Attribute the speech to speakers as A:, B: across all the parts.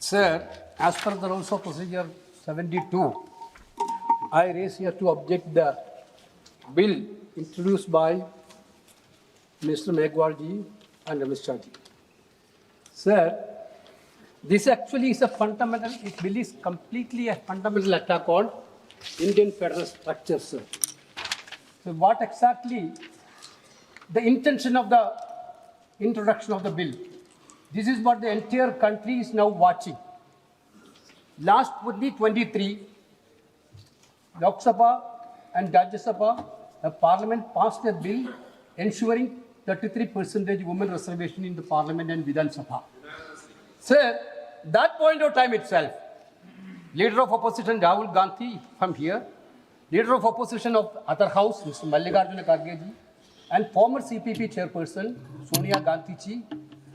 A: Sir, as per the rules of procedure 72, I raise here to object the bill introduced by Mr. Megwal and Mr. Shahji. Sir, this actually is a fundamental, this bill is completely a fundamental attack on Indian federal structure, sir. So what exactly the intention of the introduction of the bill? This is what the entire country is now watching. Last 2023, Lok Sabha and Rajya Sabha, the Parliament passed a bill ensuring 33% women reservation in the Parliament and Vidhan Sabha. Sir, that point of time itself, Leader of Opposition Rahul Gandhi from here, Leader of Opposition of other house, Mr. Mallikarjuna Kharge ji, and former CPP chairperson Sonia Gandhi ji,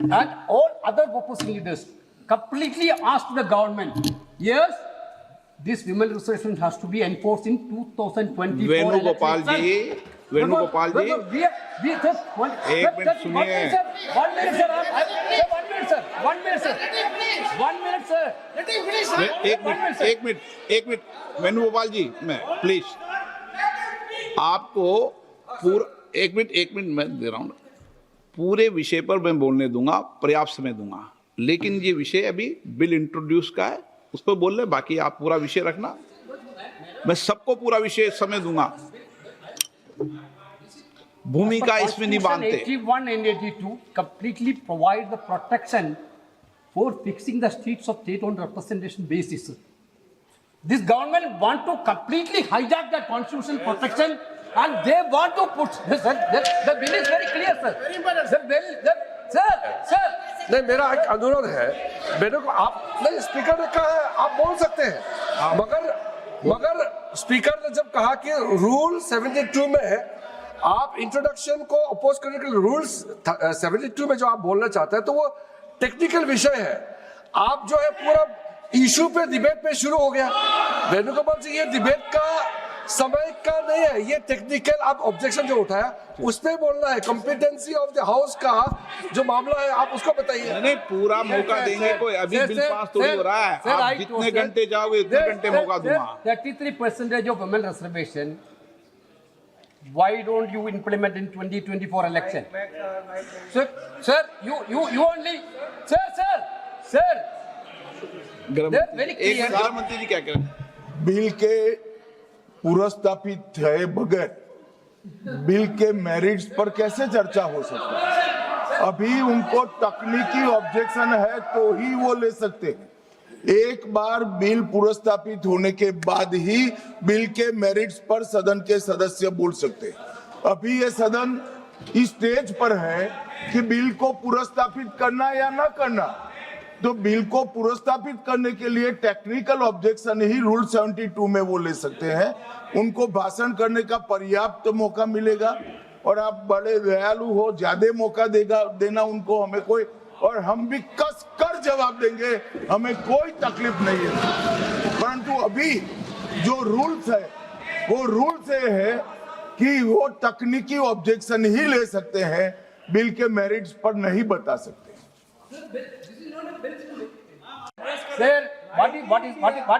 A: and all other opposition leaders completely asked the government, yes, this women reservation has to be enforced in 2024.
B: Venugopal जी, वेणुगोपाल जी, एक minute सुनिए। एक minute Venugopal जी, मैं please आपको पूरा एक minute मैं दे रहा हूँ। पूरे विषय पर मैं बोलने दूंगा, पर्याप्त समय दूंगा, लेकिन ये विषय अभी बिल इंट्रोड्यूस का है, उस पर बोल रहे, बाकी आप पूरा विषय रखना, मैं सबको पूरा विषय समय दूंगा। भूमिका इसमें नहीं बांधते।
A: 81 and 82 completely provide the protection for fixing the seats of state on representation basis. This government want to completely hijack that constitutional protection and they want to put, the bill is very clear, sir. The bill, sir.
C: नहीं, मेरा एक अनुरोध है, मेरे को आप नहीं, speaker ने कहा है आप बोल सकते हैं, मगर स्पीकर ने जब कहा कि रूल 72 में आप इंट्रोडक्शन को अपोज करने के लिए रूल्स 72 में जो आप बोलना चाहते हैं तो वो टेक्निकल विषय है। आप जो है पूरा इशू पे डिबेट पे शुरू हो गया। वेणुगोपाल जी, ये डिबेट का समय का नहीं है, ये टेक्निकल आप ऑब्जेक्शन जो उठाया उस पे बोलना है। कॉम्पिटेंसी ऑफ द हाउस का जो मामला है आप उसको बताइए।
B: नहीं, पूरा मौका देंगे, कोई अभी बिल पास थोड़ी हो रहा है। आप जितने घंटे जाओगे उतने घंटे मौका दूंगा।
A: 33% of women reservation, why don't you implement in 2024 election? Sir, you only, sir. Very clear.
B: प्रधानमंत्री जी क्या कह रहे हैं?
D: बिल के पुरस्तापित थे बगैर बिल के मेरिट्स पर कैसे चर्चा हो सकती है? अभी उनको तकनीकी ऑब्जेक्शन है तो ही वो ले सकते हैं। एक बार बिल पुरस्तापित होने के बाद ही बिल के मेरिट्स पर सदन के सदस्य बोल सकते हैं। अभी ये सदन इस स्टेज पर है कि बिल को पुरस्तापित करना या ना करना, तो बिल को पुरस्तापित करने के लिए टेक्निकल ऑब्जेक्शन ही रूल 72 में वो ले सकते हैं। उनको भाषण करने का पर्याप्त मौका मिलेगा और आप बड़े दयालु हो, ज्यादा मौका देना उनको, हमें कोई, और हम भी कस कर जवाब देंगे, हमें कोई तकलीफ नहीं है। परंतु अभी जो रूल्स है वो रूल्स है कि वो तकनीकी ऑब्जेक्शन ही ले सकते हैं, बिल के मेरिट्स पर नहीं बता सकते।
A: Sir, what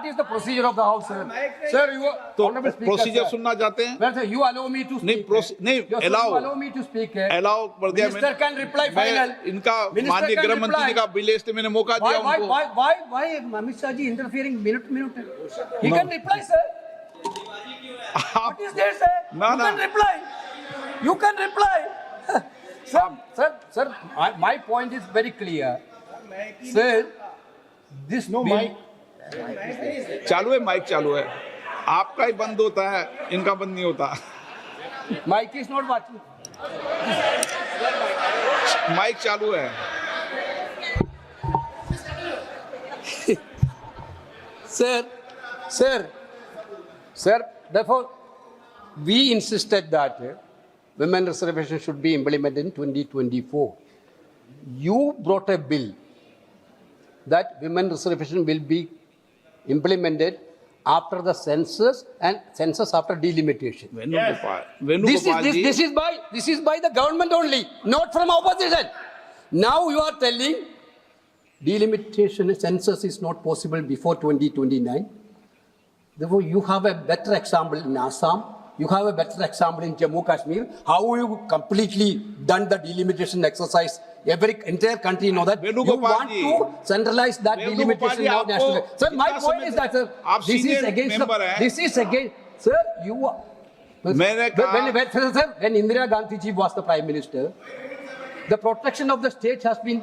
A: is the procedure of the house, sir? Sir, you
B: तो
A: honorable speaker,
B: प्रोसीजर
A: sir.
B: सुनना चाहते हैं?
A: Well, sir, you allow me to speak.
B: नहीं,
A: Yes, sir,
B: allow.
A: you allow me to speak.
B: Allow कर दिया
A: Minister
B: मैंने।
A: can reply
B: मैं
A: final.
B: इनका
A: Minister
B: माननीय
A: can
B: गृह मंत्री
A: reply.
B: जी का बिल इसलिए मैंने मौका दिया उनको।
A: Why Amit Shah ji interfering minute? He can reply, sir. What is there, sir?
B: No,
A: You
B: no.
A: can reply. You can reply. Sir, my point is very clear. Sir, this bill.
B: चालू है, mic चालू है, आपका ही बंद होता है, इनका बंद नहीं होता।
A: Mike is not watching.
B: Mike चालू है।
A: Sir, therefore, we insisted that women reservation should be implemented in 2024. You brought a bill that women reservation will be implemented after the census and census after delimitation.
B: Venugopal ji,
A: This is by the government only, not from opposition. Now you are telling delimitation census is not possible before 2029. Therefore, you have a better example in Assam. You have a better example in Jammu Kashmir. How you completely done the delimitation exercise. Every entire country know that. You
B: Venugopal
A: want
B: ji.
A: to centralize that
B: Venugopal
A: delimitation
B: ji,
A: now
B: आपको
A: nationally. Sir, my
B: कितना
A: point
B: समय
A: is that, sir,
B: आप
A: this is
B: senior
A: against
B: member
A: the,
B: हैं।
A: this is against, sir, you are.
B: मैंने कहा-
A: Sir, when Indira Gandhi ji was the Prime Minister, the protection of the state has been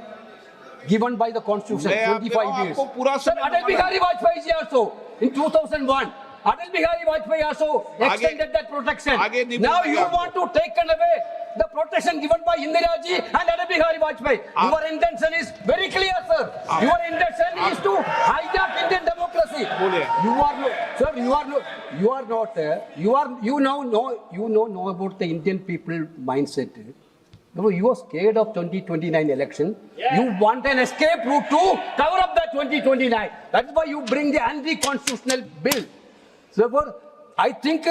A: given by the constitution,
B: मैं आप
A: 25
B: कह रहा हूं,
A: years.
B: आपको पूरा
A: Sir,
B: समय
A: Atal
B: बताना
A: Bihari Vajpayee ji also, in 2001, Atal Bihari Vajpayee also extended that protection.
B: आगे नहीं
A: Now
B: बोलेंगे
A: you
B: आपको।
A: want to take away the protection given by Indira ji and Atal Bihari Vajpayee. Your intention is very clear, sir. Your intention is to hijack Indian democracy.
B: बोलिए।
A: You are no, sir. You are no. You are not. You now know about the Indian people mindset. No, you are scared of 2029 election. You want an escape route to cover up that 2029. That's why you bring the anti-constitutional bill. Therefore, I think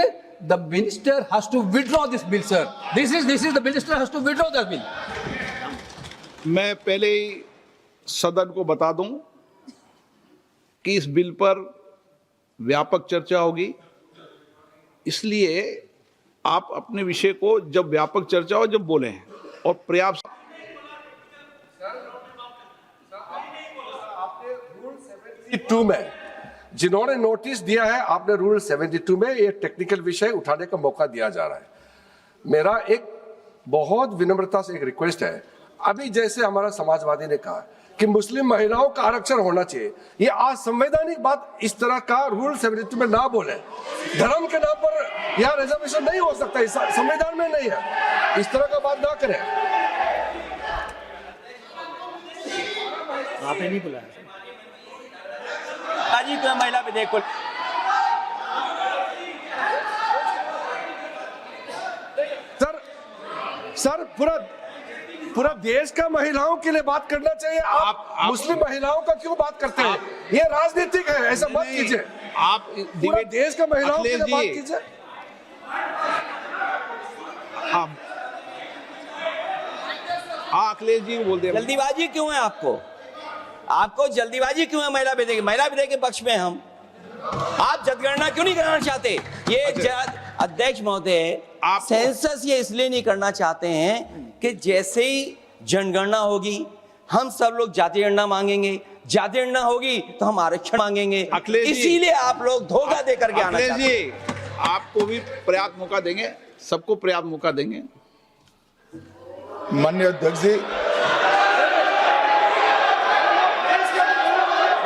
A: the minister has to withdraw this bill, sir. This is the minister has to withdraw the bill.
B: मैं पहले ही सदन को बता दूं कि इस bill पर व्यापक चर्चा होगी, इसलिए आप अपने विषय को जब व्यापक चर्चा हो जब बोलें और पर्याप्त।
C: आपने 72 में जिन्होंने नोटिस दिया है, आपने रूल 72 में ये टेक्निकल विषय उठाने का मौका दिया जा रहा है। मेरा एक बहुत विनम्रता से एक रिक्वेस्ट है, अभी जैसे हमारा समाजवादी ने कहा कि मुस्लिम महिलाओं का आरक्षण होना चाहिए, ये असंवैधानिक बात इस तरह का रूल 72 में ना बोले। धर्म के नाम पर यह रिजर्वेशन नहीं हो सकता, इस संविधान में नहीं है, इस तरह का बात ना करें।
E: आपने नहीं बुलाया जी तो महिला विधेयक को
C: सर पूरा देश का महिलाओं के लिए बात करना चाहिए। आप मुस्लिम महिलाओं का क्यों बात करते हैं? ये राजनीतिक है, ऐसा मत कीजिए।
B: आप
C: पूरा देश का महिलाओं के लिए बात कीजिए।
B: हाँ अखिलेश जी बोल दे।
E: जल्दीबाजी क्यों है आपको जल्दीबाजी क्यों है? महिला विधेयक के पक्ष में हम, आप जनगणना क्यों नहीं कराना चाहते? ये अध्यक्ष महोदय, आप सेंसस ये इसलिए नहीं करना चाहते हैं कि जैसे ही जनगणना होगी हम सब लोग जाति गणना मांगेंगे, जाति गणना होगी तो हम आरक्षण मांगेंगे, इसीलिए आप लोग धोखा दे करके आना चाहते हैं।
B: जी आपको भी पर्याप्त मौका देंगे, सबको पर्याप्त मौका देंगे।
D: माननीय अध्यक्ष जी,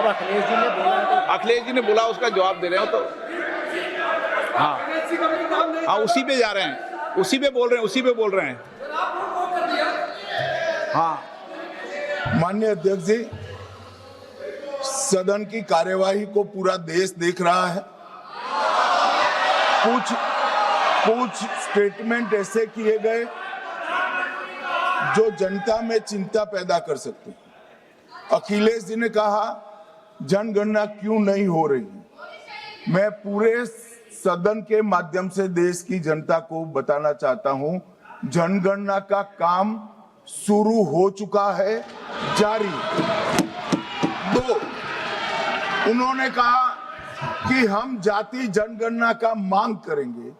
B: अखिलेश जी ने बोला, उसका जवाब दे रहे हो तो हाँ उसी पे जा रहे हैं, उसी पे बोल रहे हैं। हाँ
D: माननीय अध्यक्ष जी, सदन की कार्यवाही को पूरा देश देख रहा है। कुछ स्टेटमेंट ऐसे किए गए जो जनता में चिंता पैदा कर सकते हैं। अखिलेश जी ने कहा जनगणना क्यों नहीं हो रही। मैं पूरे सदन के माध्यम से देश की जनता को बताना चाहता हूं, जनगणना का काम शुरू हो चुका है, जारी। 2, उन्होंने कहा कि हम जाति जनगणना का मांग करेंगे।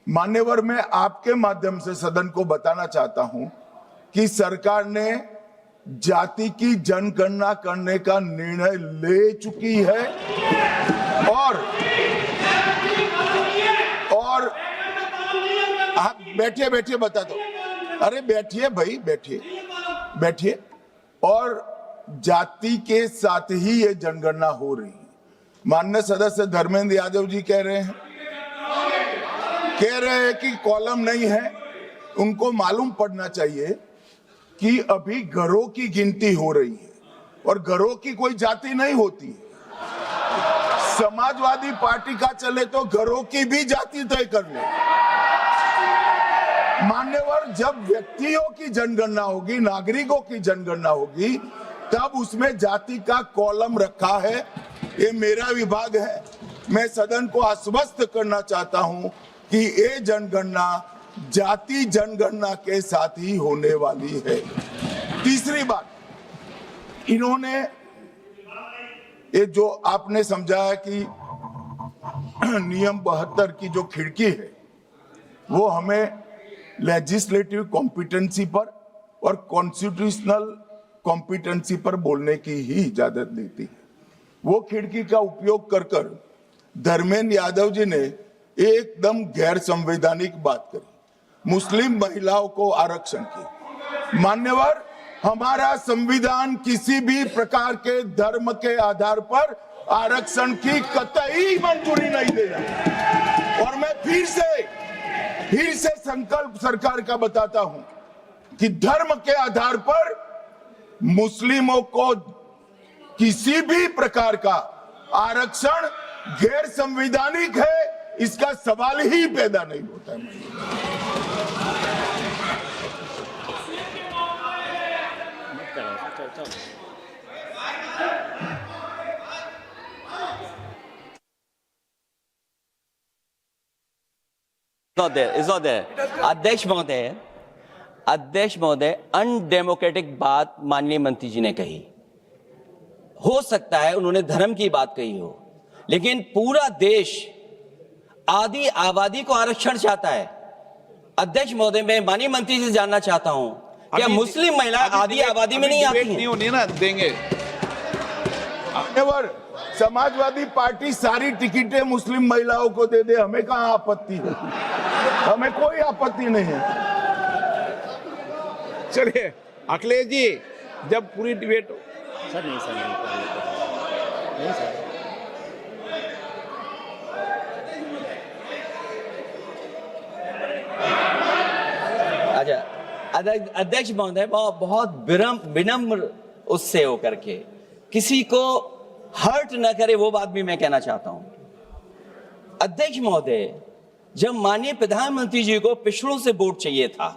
D: मान्यवर, मैं आपके माध्यम से सदन को बताना चाहता हूं कि सरकार ने जाति की जनगणना करने का निर्णय ले चुकी है और आप बैठिए बता दो। अरे बैठिए भाई, बैठिए। और जाति के साथ ही ये जनगणना हो रही है। माननीय सदस्य धर्मेंद्र यादव जी कह रहे हैं कि कॉलम नहीं है। उनको मालूम पड़ना चाहिए कि अभी घरों की गिनती हो रही है और घरों की कोई जाति नहीं होती है। समाजवादी पार्टी का चले तो घरों की भी जाति तय कर ले। मान्यवर, जब व्यक्तियों की जनगणना होगी, नागरिकों की जनगणना होगी, तब उसमें जाति का कॉलम रखा है। ये मेरा विभाग है। मैं सदन को आश्वस्त करना चाहता हूं कि ये जनगणना जाति जनगणना के साथ ही होने वाली है। तीसरी बात, इन्होंने ये जो आपने समझाया कि नियम 72 की जो खिड़की है वो हमें लेजिस्लेटिव कॉम्पिटेंसी पर और कॉन्स्टिट्यूशनल कॉम्पिटेंसी पर बोलने की ही इजाजत देती है। वो खिड़की का उपयोग कर कर धर्मेंद्र यादव जी ने एकदम गैर संवैधानिक बात करी, मुस्लिम महिलाओं को आरक्षण की। मान्यवर, हमारा संविधान किसी भी प्रकार के धर्म के आधार पर आरक्षण की कतई मंजूरी नहीं देगा। और मैं फिर से संकल्प सरकार का बताता हूं कि धर्म के आधार पर मुस्लिमों को किसी भी प्रकार का आरक्षण गैर संवैधानिक है, इसका सवाल ही पैदा नहीं होता है।
E: It's not there. अध्यक्ष महोदय, अनडेमोक्रेटिक बात माननीय मंत्री जी ने कही। हो सकता है उन्होंने धर्म की बात कही हो, लेकिन पूरा देश आदि आबादी को आरक्षण चाहता है। अध्यक्ष महोदय, मैं माननीय मंत्री से जानना चाहता हूं क्या मुस्लिम महिला आदि आबादी में नहीं आती हैं?
B: नहीं होनी ना देंगे।
D: समाजवादी पार्टी सारी टिकटें मुस्लिम महिलाओं को दे दे, हमें कहां आपत्ति है? हमें कोई आपत्ति नहीं है।
B: चलिए अखिलेश जी, जब पूरी डिबेट
F: सर नहीं सर।
E: अच्छा, अध्यक्ष महोदय, बहुत विनम्र उससे होकर के किसी को हर्ट न करे वो बात भी मैं कहना चाहता हूं। अध्यक्ष महोदय, जब माननीय प्रधानमंत्री जी को पिछड़ों से वोट चाहिए था,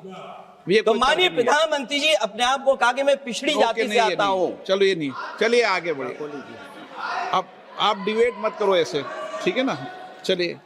E: तो माननीय प्रधानमंत्री जी अपने आप को कहा कि मैं पिछड़ी जाति से आता हूं।
B: चलो ये नहीं, चलिए आगे बढ़िए। अब आप डिबेट मत करो ऐसे, ठीक है ना? चलिए।